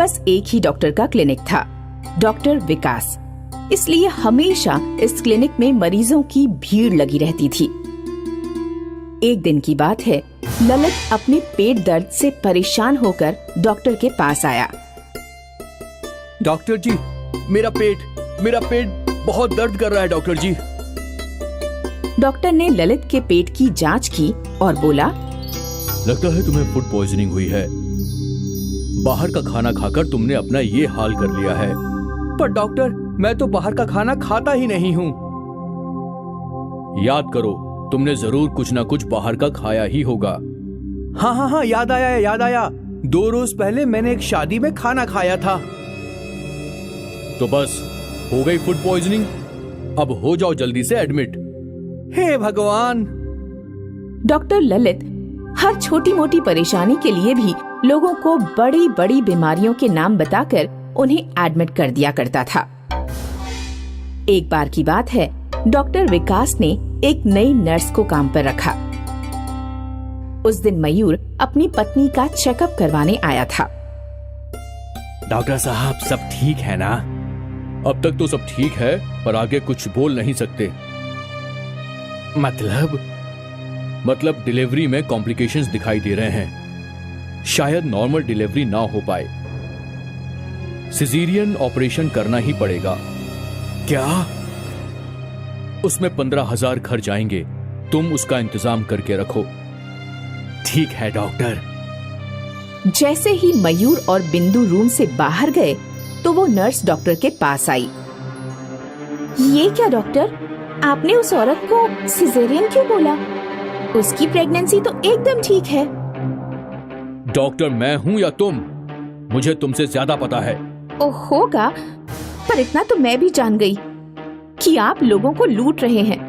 बस एक ही डॉक्टर का क्लिनिक था, डॉक्टर विकास। इसलिए हमेशा इस क्लिनिक में मरीजों की भीड़ लगी रहती थी। एक दिन की बात है, ललित अपने पेट दर्द से परेशान होकर डॉक्टर के पास आया। डॉक्टर जी, मेरा पेट बहुत दर्द कर रहा है डॉक्टर जी। डॉक्टर ने ललित के पेट की जांच की और बोला, लगता है तुम्हें फूड पॉइजनिंग हुई है। बाहर का खाना खाकर तुमने अपना ये हाल कर लिया है। पर डॉक्टर, मैं तो बाहर का खाना खाता ही नहीं हूँ। याद करो, तुमने जरूर कुछ ना कुछ बाहर का खाया ही होगा। हाँ, याद आया। 2 रोज पहले मैंने एक शादी में खाना खाया था। तो बस हो गई फूड पॉइजनिंग। अब हो जाओ जल्दी से एडमिट। हे भगवान। डॉक्टर ललित हर छोटी मोटी परेशानी के लिए भी लोगों को बड़ी बड़ी बीमारियों के नाम बताकर उन्हें एडमिट कर दिया करता था। एक बार की बात है, डॉक्टर विकास ने एक नई नर्स को काम पर रखा। उस दिन मयूर अपनी पत्नी का चेकअप करवाने आया था। डॉक्टर साहब, सब ठीक है ना? अब तक तो सब ठीक है, पर आगे कुछ बोल नहीं सकते। मतलब डिलीवरी में कॉम्प्लिकेशंस दिखाई दे रहे हैं। शायद नॉर्मल डिलीवरी ना हो पाए। सिजेरियन ऑपरेशन करना ही पड़ेगा। क्या? उसमें 15,000 खर्च जाएंगे। तुम उसका इंतजाम करके रखो। ठीक है डॉक्टर। जैसे ही मयूर और बिंदु रूम से बाहर गए तो वो नर्स डॉक्टर के पास आई। ये क्या डॉक्टर, आपने उस औरत को सिजेरियन क्यों बोला? उसकी प्रेगनेंसी तो एकदम ठीक है। डॉक्टर मैं हूं या तुम? मुझे तुमसे ज्यादा पता है। होगा, पर इतना तो मैं भी जान गई कि आप लोगों को लूट रहे हैं।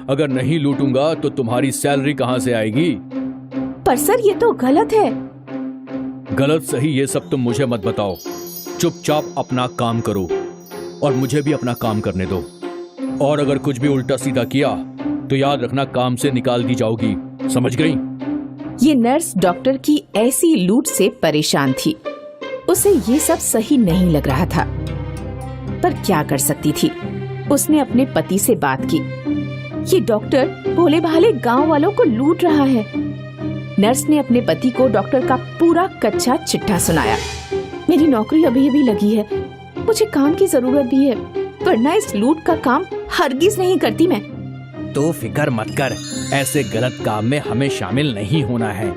अगर नहीं लूटूंगा तो तुम्हारी सैलरी कहां से आएगी? पर सर, ये तो गलत है। गलत सही ये सब तुम मुझे मत बताओ। चुपचाप अपना काम करो और मुझे भी अपना काम करने दो। और अगर कुछ भी उल्टा सीधा किया तो याद रखना, काम से निकाल दी जाओगी। समझ गई? ये नर्स डॉक्टर की ऐसी लूट से परेशान थी। उसे ये सब सही नहीं लग रहा था, पर क्या कर सकती थी। उसने अपने पति से बात की। ये डॉक्टर भोले भाले गांव वालों को लूट रहा है। नर्स ने अपने पति को डॉक्टर का पूरा कच्चा चिट्ठा सुनाया। मेरी नौकरी अभी अभी लगी है, मुझे काम की जरूरत भी है, वरना इस लूट का काम हरगिज नहीं करती मैं। तो फिक्र मत कर, ऐसे गलत काम में हमें शामिल नहीं होना है।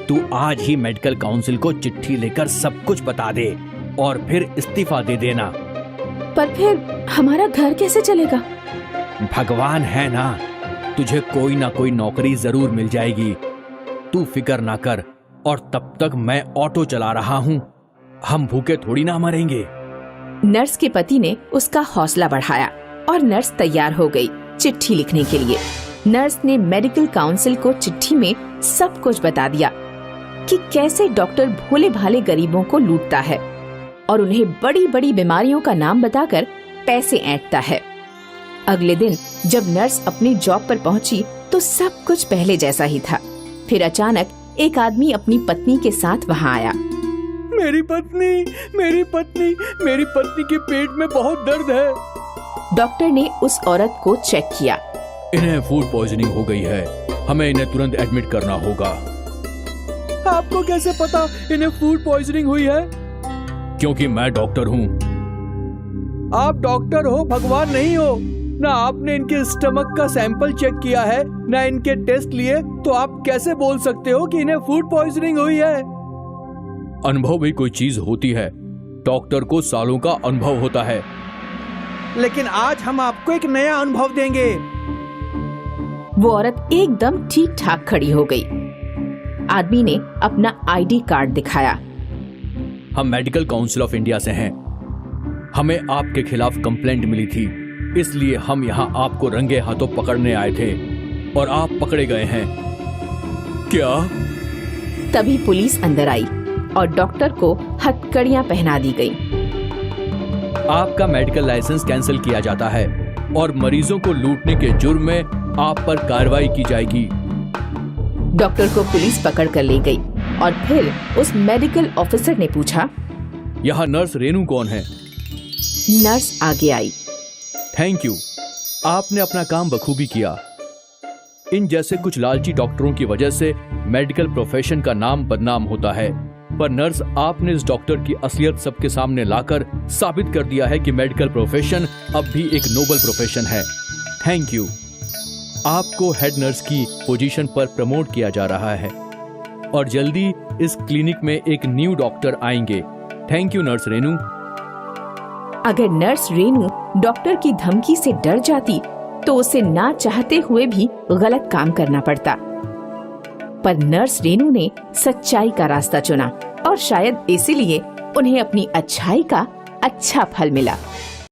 तू आज ही मेडिकल काउंसिल को चिट्ठी लेकर सब कुछ बता दे और फिर इस्तीफा दे देना। पर फिर हमारा घर कैसे चलेगा? भगवान है ना, तुझे कोई ना कोई नौकरी जरूर मिल जाएगी। तू फिक्र ना कर। और तब तक मैं ऑटो चला रहा हूँ, हम भूखे थोड़ी ना मरेंगे। नर्स के पति ने उसका हौसला बढ़ाया और नर्स तैयार हो गई चिट्ठी लिखने के लिए। नर्स ने मेडिकल काउंसिल को चिट्ठी में सब कुछ बता दिया कि कैसे डॉक्टर भोले भाले गरीबों को लूटता है और उन्हें बड़ी बड़ी बीमारियों का नाम बताकर पैसे ऐंठता है। अगले दिन जब नर्स अपनी जॉब पर पहुंची तो सब कुछ पहले जैसा ही था। फिर अचानक एक आदमी अपनी पत्नी के साथ वहां आया। मेरी पत्नी के पेट में बहुत दर्द है। डॉक्टर ने उस औरत को चेक किया। इन्हें फूड पॉइजनिंग हो गई है, हमें इन्हें तुरंत एडमिट करना होगा। आपको कैसे पता इन्हें फूड पॉइजनिंग हुई है? क्योंकि मैं डॉक्टर हूँ। आप डॉक्टर हो, भगवान नहीं हो ना। आपने इनके स्टमक का सैंपल चेक किया है, ना इनके टेस्ट लिए, तो आप कैसे बोल सकते हो कि इन्हें फूड पॉइजनिंग हुई है? अनुभव भी कोई चीज होती है। डॉक्टर को सालों का अनुभव होता है। लेकिन आज हम आपको एक नया अनुभव देंगे। वो औरत एकदम ठीक ठाक खड़ी हो गई। आदमी ने अपना आईडी कार्ड दिखाया। हम मेडिकल काउंसिल ऑफ इंडिया से हैं। हमें आपके खिलाफ कंप्लेंट मिली थी, इसलिए हम यहाँ आपको रंगे हाथों पकड़ने आए थे और आप पकड़े गए हैं। क्या? तभी पुलिस अंदर आई और डॉक्टर को हथकड़ियां पहना दी गई। आपका मेडिकल लाइसेंस कैंसिल किया जाता है और मरीजों को लूटने के जुर्म में आप पर कार्रवाई की जाएगी। डॉक्टर को पुलिस पकड़ कर ले गई। और फिर उस मेडिकल ऑफिसर ने पूछा। यहाँ नर्स रेनू कौन है? नर्स आगे आई। थैंक यू, आपने अपना काम बखूबी किया। इन जैसे कुछ लालची डॉक्टरों की वजह से मेडिकल प्रोफेशन का नाम बदनाम होता है, पर नर्स आपने इस डॉक्टर की असलियत सबके सामने लाकर साबित कर दिया है कि मेडिकल प्रोफेशन अब भी एक नोबल प्रोफेशन है। Thank you. आपको हेड नर्स की पोजीशन पर प्रमोट किया जा रहा है और जल्दी इस क्लिनिक में एक न्यू डॉक्टर आएंगे। Thank you nurse Renu. अगर नर्स रेनू डॉक्टर की धमकी से डर जाती तो उसे ना चाहते हुए भी गलत काम करना पड़ता, पर नर्स रेनू ने सच्चाई का रास्ता चुना और शायद इसीलिए उन्हें अपनी अच्छाई का अच्छा फल मिला।